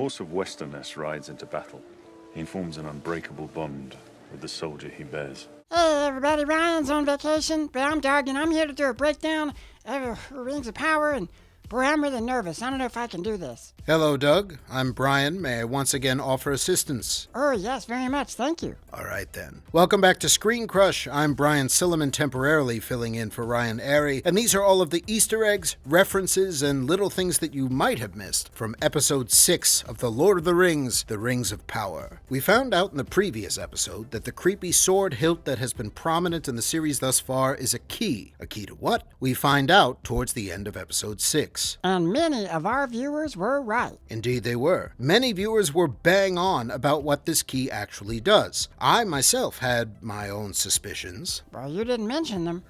horse of Westerness rides into battle. He forms an unbreakable bond with the soldier he bears. Hey everybody, Ryan's on vacation, but I'm Doug and I'm here to do a breakdown of Rings of Power, and boy, I'm really nervous. I don't know if I can do this. Hello, Doug. I'm Brian. May I once again offer assistance? Oh, yes, very much. Thank you. All right, then. Welcome back to ScreenCrush. I'm Brian Silliman, temporarily filling in for Ryan Arey, and these are all of the Easter eggs, references, and little things that you might have missed from Episode 6 of The Lord of the Rings, The Rings of Power. We found out in the previous episode that the creepy sword hilt that has been prominent in the series thus far is a key. A key to what? We find out towards the end of Episode 6. And many of our viewers were right. Indeed they were. Many viewers were bang on about what this key actually does. I myself had my own suspicions. Well, you didn't mention them.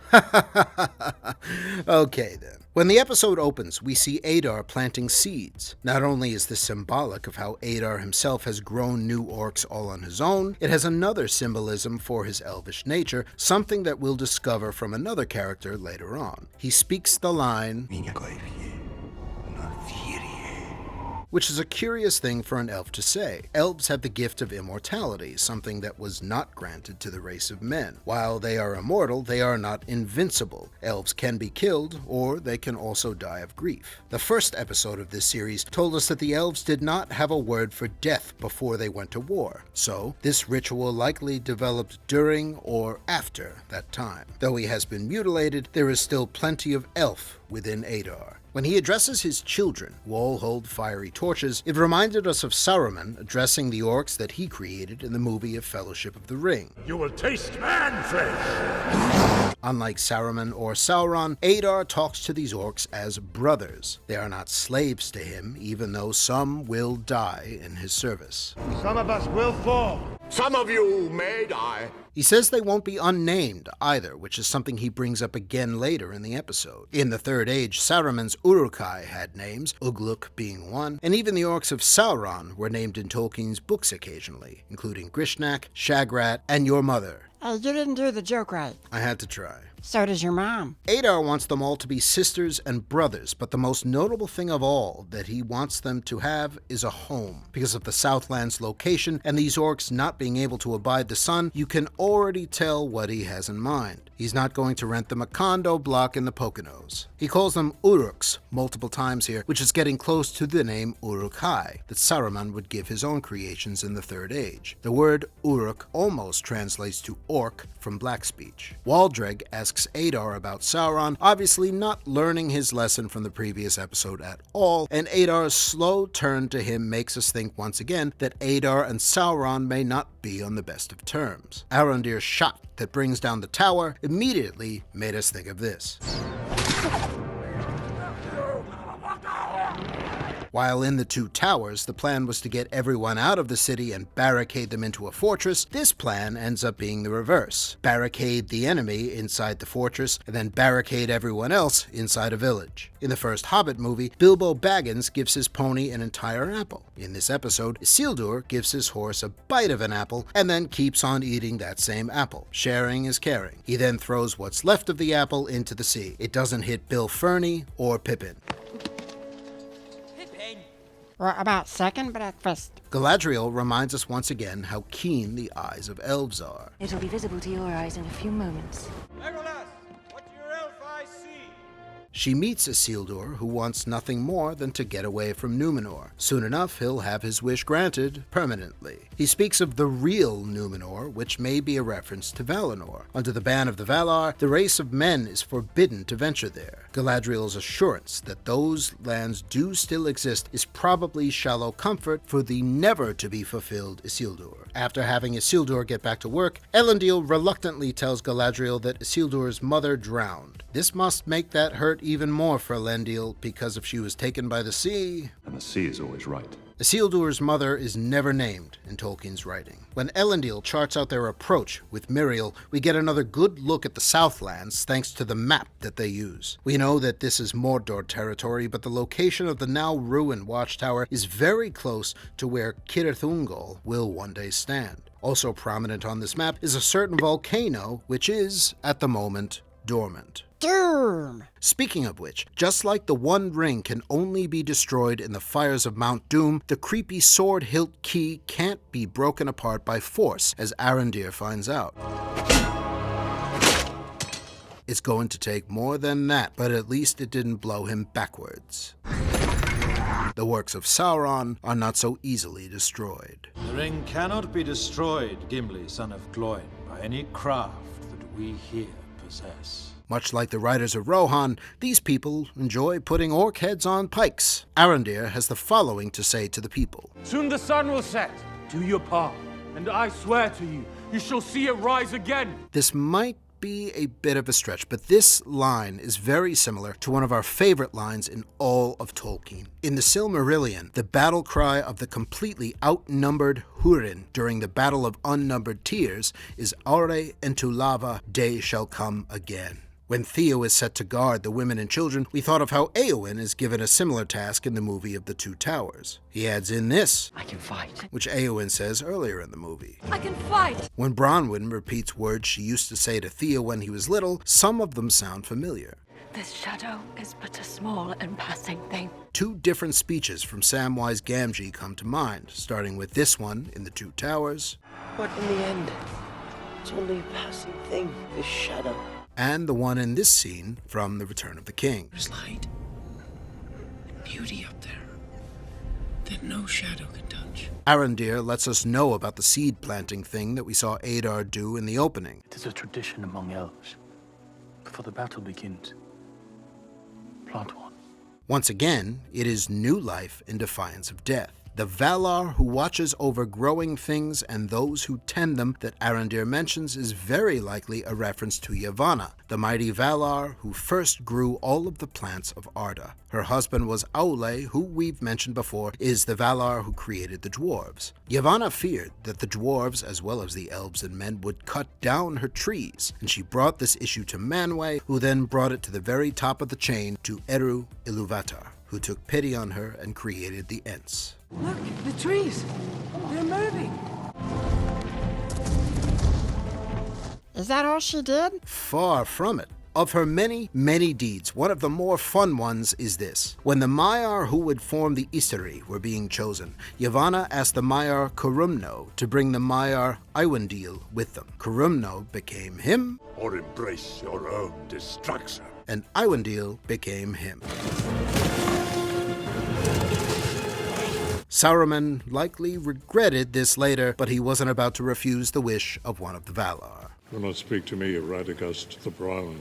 Okay then. When the episode opens, we see Adar planting seeds. Not only is this symbolic of how Adar himself has grown new orcs all on his own, it has another symbolism for his elvish nature, something that we'll discover from another character later on. He speaks the line, which is a curious thing for an elf to say. Elves have the gift of immortality, something that was not granted to the race of men. While they are immortal, they are not invincible. Elves can be killed, or they can also die of grief. The first episode of this series told us that the elves did not have a word for death before they went to war, so this ritual likely developed during or after that time. Though he has been mutilated, there is still plenty of elf within Adar. When he addresses his children, who all hold fiery torches, it reminded us of Saruman addressing the orcs that he created in the movie of Fellowship of the Ring. You will taste man flesh! Unlike Saruman or Sauron, Adar talks to these orcs as brothers. They are not slaves to him, even though some will die in his service. Some of us will fall. Some of you may die. He says they won't be unnamed either, which is something he brings up again later in the episode. In the Third Age, Saruman's Uruk-hai had names, Ugluk being one, and even the orcs of Sauron were named in Tolkien's books occasionally, including Grishnak, Shagrat, and Your Mother. Hey, you didn't do the joke right. I had to try. So does your mom. Adar wants them all to be sisters and brothers, but the most notable thing of all that he wants them to have is a home. Because of the Southland's location and these orcs not being able to abide the sun, you can already tell what he has in mind. He's not going to rent them a condo block in the Poconos. He calls them Uruks multiple times here, which is getting close to the name Uruk-hai that Saruman would give his own creations in the Third Age. The word Uruk almost translates to orc from Black speech. Waldreg asks Adar about Sauron, obviously not learning his lesson from the previous episode at all, and Adar's slow turn to him makes us think once again that Adar and Sauron may not be on the best of terms. Arondir's shot that brings down the tower immediately made us think of this. While in the two towers, the plan was to get everyone out of the city and barricade them into a fortress, this plan ends up being the reverse. Barricade the enemy inside the fortress, and then barricade everyone else inside a village. In the first Hobbit movie, Bilbo Baggins gives his pony an entire apple. In this episode, Isildur gives his horse a bite of an apple, and then keeps on eating that same apple. Sharing is caring. He then throws what's left of the apple into the sea. It doesn't hit Bill Ferny or Pippin. Or about second, but at first. Galadriel reminds us once again how keen the eyes of elves are. It'll be visible to your eyes in a few moments. Legolas, what do your elf eyes see? She meets Isildur, who wants nothing more than to get away from Númenor. Soon enough, he'll have his wish granted permanently. He speaks of the real Númenor, which may be a reference to Valinor. Under the ban of the Valar, the race of men is forbidden to venture there. Galadriel's assurance that those lands do still exist is probably shallow comfort for the never-to-be-fulfilled Isildur. After having Isildur get back to work, Elendil reluctantly tells Galadriel that Isildur's mother drowned. This must make that hurt even more for Elendil, because if she was taken by the sea... And the sea is always right. Isildur's mother is never named in Tolkien's writing. When Elendil charts out their approach with Miriel, we get another good look at the Southlands thanks to the map that they use. We know that this is Mordor territory, but the location of the now ruined watchtower is very close to where Cirith Ungol will one day stand. Also prominent on this map is a certain volcano, which is, at the moment, dormant. Doom! Speaking of which, just like the One Ring can only be destroyed in the fires of Mount Doom, the creepy sword hilt key can't be broken apart by force, as Arondir finds out. It's going to take more than that, but at least it didn't blow him backwards. The works of Sauron are not so easily destroyed. The ring cannot be destroyed, Gimli, son of Gloin, by any craft that we here possess. Much like the writers of Rohan, these people enjoy putting orc heads on pikes. Arondir has the following to say to the people. Soon the sun will set. Do your part, and I swear to you, you shall see it rise again. This might be a bit of a stretch, but this line is very similar to one of our favorite lines in all of Tolkien. In the Silmarillion, the battle cry of the completely outnumbered Húrin during the Battle of Unnumbered Tears is Aure entu lava, day shall come again. When Theo is set to guard the women and children, we thought of how Éowyn is given a similar task in the movie of the Two Towers. He adds in this, I can fight, which Éowyn says earlier in the movie. I can fight! When Bronwyn repeats words she used to say to Theo when he was little, some of them sound familiar. This shadow is but a small and passing thing. Two different speeches from Samwise Gamgee come to mind, starting with this one in the Two Towers. but in the end, it's only a passing thing, this shadow. And the one in this scene from The Return of the King. There's light and beauty up there that no shadow can touch. Arondir lets us know about the seed planting thing that we saw Adar do in the opening. It is a tradition among elves. Before the battle begins, plant one. Once again, it is new life in defiance of death. The Valar who watches over growing things and those who tend them that Arondir mentions is very likely a reference to Yavanna, the mighty Valar who first grew all of the plants of Arda. Her husband was Aule, who we've mentioned before is the Valar who created the dwarves. Yavanna feared that the dwarves, as well as the elves and men, would cut down her trees, and she brought this issue to Manwë, who then brought it to the very top of the chain to Eru Ilúvatar, who took pity on her and created the Ents. Look, the trees! They're moving! Is that all she did? Far from it. Of her many, many deeds, one of the more fun ones is this. When the Maiar who would form the Istari were being chosen, Yavanna asked the Maiar Curumno to bring the Maiar Iwendil with them. Curumno became him, Or embrace your own destruction. and Iwendil became him. Saruman likely regretted this later, but he wasn't about to refuse the wish of one of the Valar. Do not speak to me of Radagast the Brown.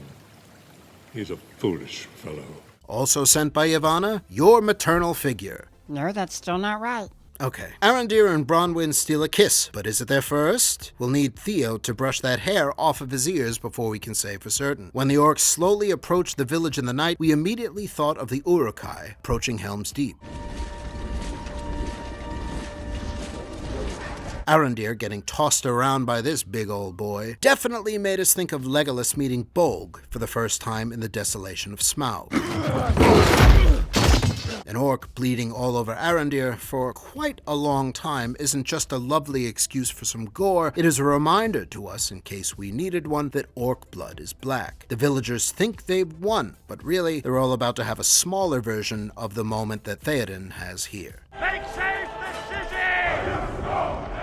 He's a foolish fellow. Also sent by Yavanna, your maternal figure. No, that's still not right. Okay. Arondir and Bronwyn steal a kiss, but is it their first? We'll need Theo to brush that hair off of his ears before we can say for certain. When the orcs slowly approached the village in the night, we immediately thought of the Uruk-hai approaching Helm's Deep. Arondir getting tossed around by this big old boy definitely made us think of Legolas meeting Bolg for the first time in the desolation of Smaug. An orc bleeding all over Arondir for quite a long time isn't just a lovely excuse for some gore, it is a reminder to us, in case we needed one, that orc blood is black. The villagers think they've won, but really they're all about to have a smaller version of the moment that Theoden has here. Make safe the city!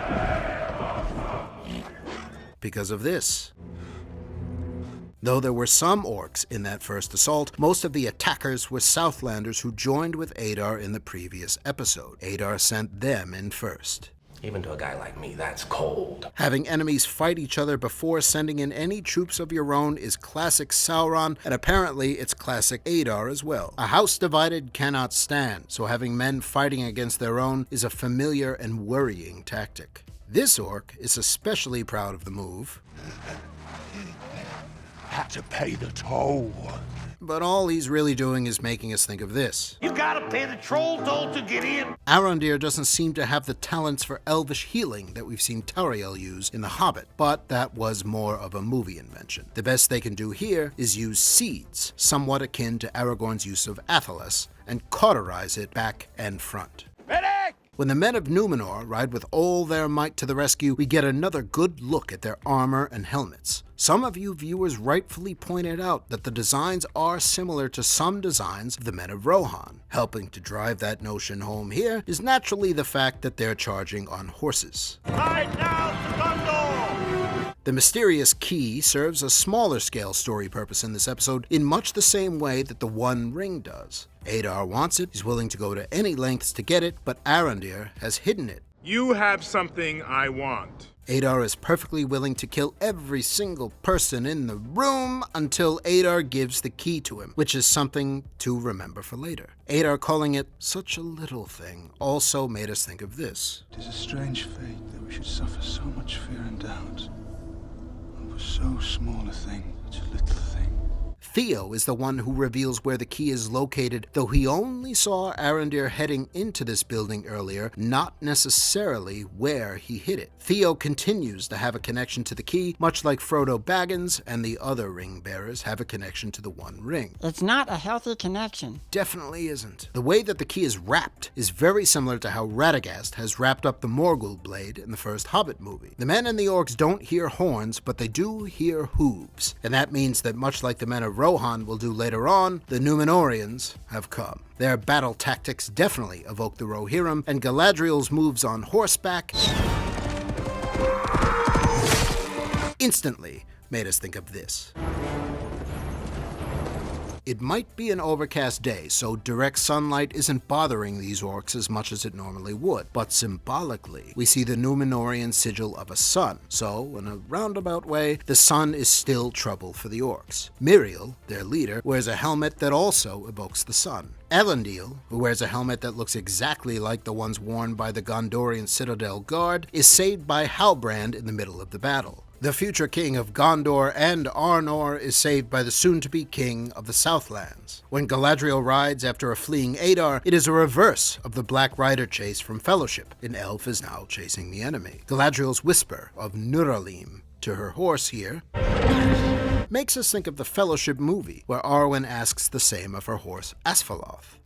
Because of this. Though there were some orcs in that first assault, most of the attackers were Southlanders who joined with Adar in the previous episode. Adar sent them in first. Even to a guy like me, that's cold. Having enemies fight each other before sending in any troops of your own is classic Sauron, and apparently it's classic Adar as well. A house divided cannot stand, so having men fighting against their own is a familiar and worrying tactic. This orc is especially proud of the move. Had to pay the toll. But all he's really doing is making us think of this. You gotta pay the troll toll to get in. Arondir doesn't seem to have the talents for elvish healing that we've seen Tauriel use in The Hobbit, but that was more of a movie invention. The best they can do here is use seeds, somewhat akin to Aragorn's use of Athelas, and cauterize it back and front. Medic! When the men of Númenor ride with all their might to the rescue, we get another good look at their armor and helmets. Some of you viewers rightfully pointed out that the designs are similar to some designs of the men of Rohan. Helping to drive that notion home here is naturally the fact that they're charging on horses. Ride now to Gondor! The mysterious key serves a smaller scale story purpose in this episode in much the same way that the One Ring does. Adar wants it, he's willing to go to any lengths to get it, but Arondir has hidden it. You have something I want. Adar is perfectly willing to kill every single person in the room until Adar gives the key to him, which is something to remember for later. Adar calling it such a little thing also made us think of this. It is a strange fate that we should suffer so much fear and doubt over so small a thing, such a little thing. Theo is the one who reveals where the key is located, though he only saw Arondir heading into this building earlier, not necessarily where he hid it. Theo continues to have a connection to the key, much like Frodo Baggins and the other ring bearers have a connection to the One Ring. It's not a healthy connection. Definitely isn't. The way that the key is wrapped is very similar to how Radagast has wrapped up the Morgul blade in the first Hobbit movie. The men and the orcs don't hear horns, but they do hear hooves, and that means that much like the men of Rohan will do later on, the Númenóreans have come. Their battle tactics definitely evoke the Rohirrim, and Galadriel's moves on horseback instantly made us think of this. It might be an overcast day, so direct sunlight isn't bothering these orcs as much as it normally would, but symbolically, we see the Númenórean sigil of a sun, so in a roundabout way, the sun is still trouble for the orcs. Miriel, their leader, wears a helmet that also evokes the sun. Elendil, who wears a helmet that looks exactly like the ones worn by the Gondorian Citadel Guard, is saved by Halbrand in the middle of the battle. The future king of Gondor and Arnor is saved by the soon-to-be king of the Southlands. When Galadriel rides after a fleeing Adar, it is a reverse of the Black Rider chase from Fellowship. An elf is now chasing the enemy. Galadriel's whisper of Núralim to her horse here makes us think of the Fellowship movie, where Arwen asks the same of her horse Asfaloth.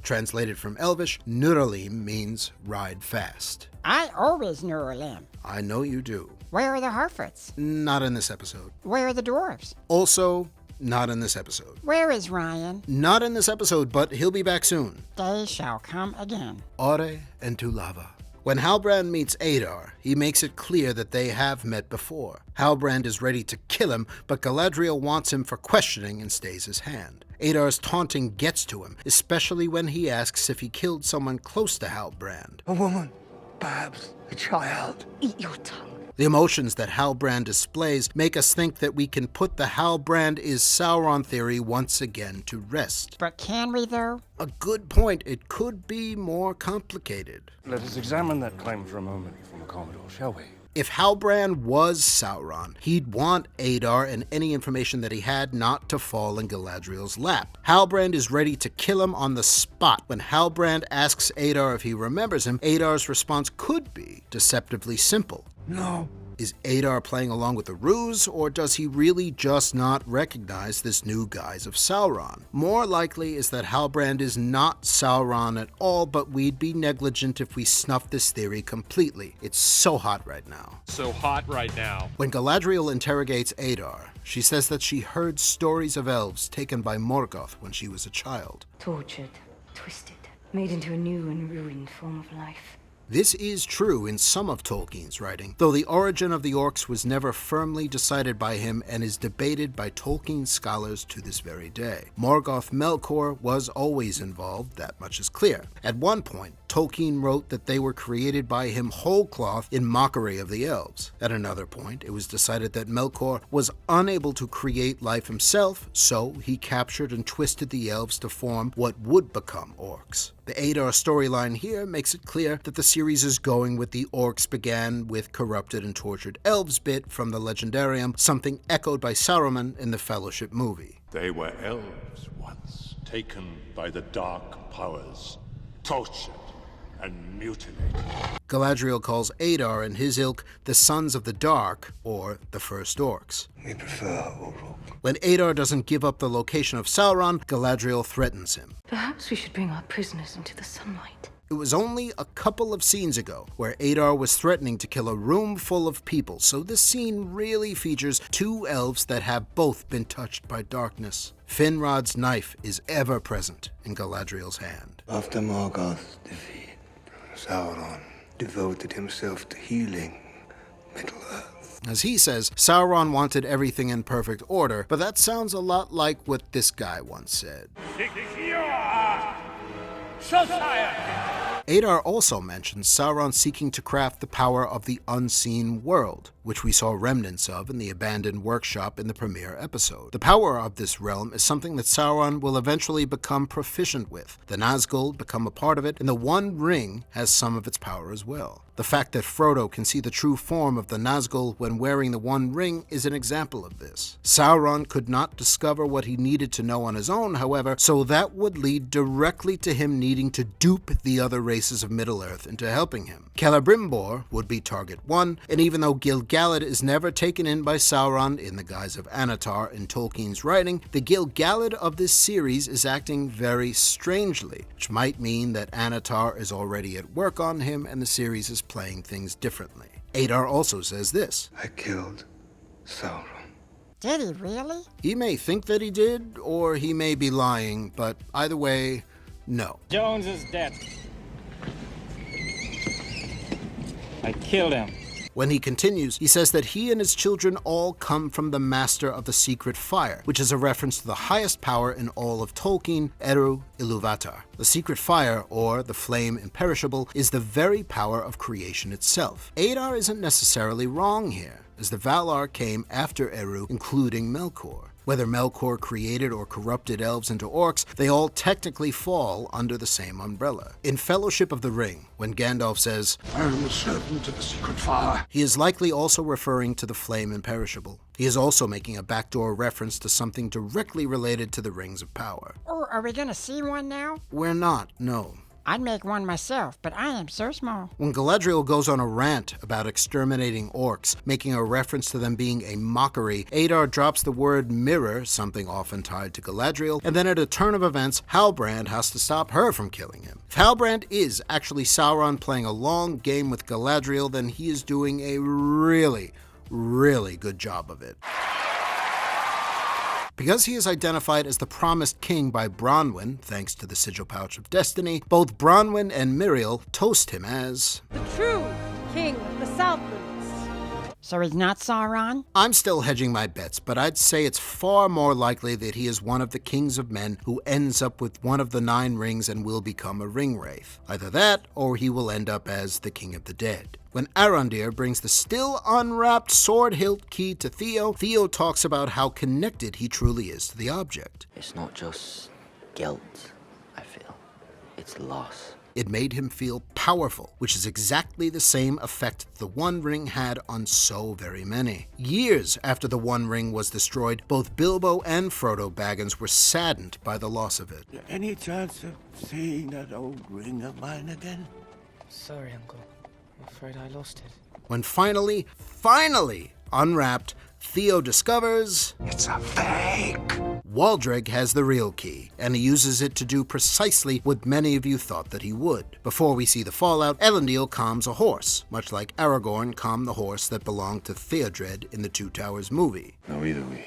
Translated from Elvish, Núralim means ride fast. I always Núralim. I know you do. Where are the Harfoots? Not in this episode. Where are the dwarves? Also, not in this episode. Where is Ryan? Not in this episode, but he'll be back soon. They shall come again. Ore and Tulava. When Halbrand meets Adar, he makes it clear that they have met before. Halbrand is ready to kill him, but Galadriel wants him for questioning and stays his hand. Adar's taunting gets to him, especially when he asks if he killed someone close to Halbrand. A woman, perhaps a child. Eat your tongue. The emotions that Halbrand displays make us think that we can put the Halbrand is Sauron theory once again to rest. But can we, though? A good point. It could be more complicated. Let us examine that claim for a moment, former Commodore, shall we? If Halbrand was Sauron, he'd want Adar and any information that he had not to fall in Galadriel's lap. Halbrand is ready to kill him on the spot. When Halbrand asks Adar if he remembers him, Adar's response could be deceptively simple. No. Is Adar playing along with the ruse, or does he really just not recognize this new guise of Sauron? More likely is that Halbrand is not Sauron at all, but we'd be negligent if we snuffed this theory completely. It's so hot right now. So hot right now. When Galadriel interrogates Adar, she says that she heard stories of elves taken by Morgoth when she was a child. Tortured, twisted, made into a new and ruined form of life. This is true in some of Tolkien's writing, though the origin of the orcs was never firmly decided by him and is debated by Tolkien scholars to this very day. Morgoth Melkor was always involved, that much is clear. At one point, Tolkien wrote that they were created by him whole cloth in mockery of the elves. At another point, it was decided that Melkor was unable to create life himself, so he captured and twisted the elves to form what would become orcs. The Adar storyline here makes it clear that the series is going with the orcs began with corrupted and tortured elves bit from the Legendarium, something echoed by Saruman in the Fellowship movie. They were elves once, taken by the dark powers, tortured and mutilated. Galadriel calls Adar and his ilk the Sons of the Dark, or the First Orcs. We prefer Uruk. When Adar doesn't give up the location of Sauron, Galadriel threatens him. Perhaps we should bring our prisoners into the sunlight. It was only a couple of scenes ago where Adar was threatening to kill a room full of people, so this scene really features two elves that have both been touched by darkness. Finrod's knife is ever present in Galadriel's hand. After Morgoth's defeat, Sauron devoted himself to healing Middle-earth. As he says, Sauron wanted everything in perfect order, but that sounds a lot like what this guy once said. Adar also mentions Sauron seeking to craft the power of the unseen world, which we saw remnants of in the abandoned workshop in the premiere episode. The power of this realm is something that Sauron will eventually become proficient with. The Nazgul become a part of it, and the One Ring has some of its power as well. The fact that Frodo can see the true form of the Nazgul when wearing the One Ring is an example of this. Sauron could not discover what he needed to know on his own, however, so that would lead directly to him needing to dupe the other races of Middle-earth into helping him. Celebrimbor would be target 1, and even though Gil-galad is never taken in by Sauron in the guise of Anatar in Tolkien's writing, the Gil-galad of this series is acting very strangely, which might mean that Anatar is already at work on him and the series is playing things differently. Adar also says this. I killed Sauron. Did he really? He may think that he did, or he may be lying, but either way, no. Jones is dead. I killed him. When he continues, he says that he and his children all come from the Master of the Secret Fire, which is a reference to the highest power in all of Tolkien, Eru Ilúvatar. The Secret Fire, or the Flame Imperishable, is the very power of creation itself. Adar isn't necessarily wrong here, as the Valar came after Eru, including Melkor. Whether Melkor created or corrupted elves into orcs, they all technically fall under the same umbrella. In Fellowship of the Ring, when Gandalf says, I am a servant of the Secret Fire, he is likely also referring to the Flame Imperishable. He is also making a backdoor reference to something directly related to the Rings of Power. Oh, are we gonna see one now? We're not, no. I'd make one myself, but I am so small. When Galadriel goes on a rant about exterminating orcs, making a reference to them being a mockery, Adar drops the word mirror, something often tied to Galadriel, and then at a turn of events, Halbrand has to stop her from killing him. If Halbrand is actually Sauron playing a long game with Galadriel, then he is doing a really, really good job of it. Because he is identified as the promised king by Bronwyn, thanks to the Sigil Pouch of Destiny, both Bronwyn and Miriel toast him as the true king of the Southlands. So he's not Sauron? I'm still hedging my bets, but I'd say it's far more likely that he is one of the kings of men who ends up with one of the 9 rings and will become a ring wraith. Either that, or he will end up as the king of the dead. When Arondir brings the still unwrapped sword hilt key to Theo, Theo talks about how connected he truly is to the object. It's not just guilt, I feel. It's loss. It made him feel powerful, which is exactly the same effect the One Ring had on so very many. Years after the One Ring was destroyed, both Bilbo and Frodo Baggins were saddened by the loss of it. Any chance of seeing that old ring of mine again? Sorry, Uncle. I'm afraid I lost it. When finally unwrapped, Theo discovers it's a fake. Waldreg has the real key, and he uses it to do precisely what many of you thought that he would. Before we see the fallout, Elendil calms a horse, much like Aragorn calmed the horse that belonged to Theodred in the Two Towers movie. No, either we.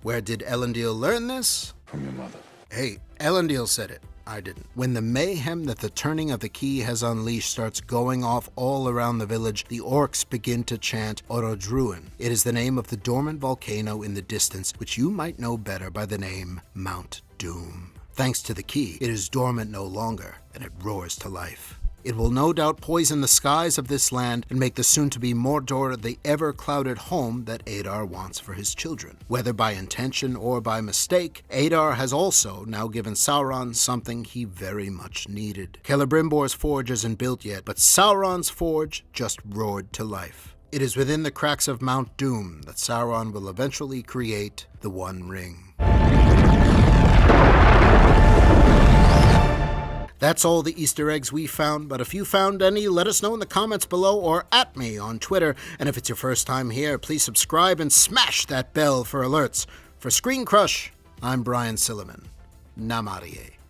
Where did Elendil learn this? From your mother. Hey, Elendil said it. I didn't. When the mayhem that the turning of the key has unleashed starts going off all around the village, the orcs begin to chant Orodruin. It is the name of the dormant volcano in the distance, which you might know better by the name Mount Doom. Thanks to the key, it is dormant no longer, and it roars to life. It will no doubt poison the skies of this land and make the soon-to-be Mordor the ever-clouded home that Adar wants for his children. Whether by intention or by mistake, Adar has also now given Sauron something he very much needed. Celebrimbor's forge isn't built yet, but Sauron's forge just roared to life. It is within the cracks of Mount Doom that Sauron will eventually create the One Ring. That's all the Easter eggs we found, but if you found any, let us know in the comments below or at me on Twitter. And if it's your first time here, please subscribe and smash that bell for alerts. For ScreenCrush, I'm Brian Silliman. Namarie.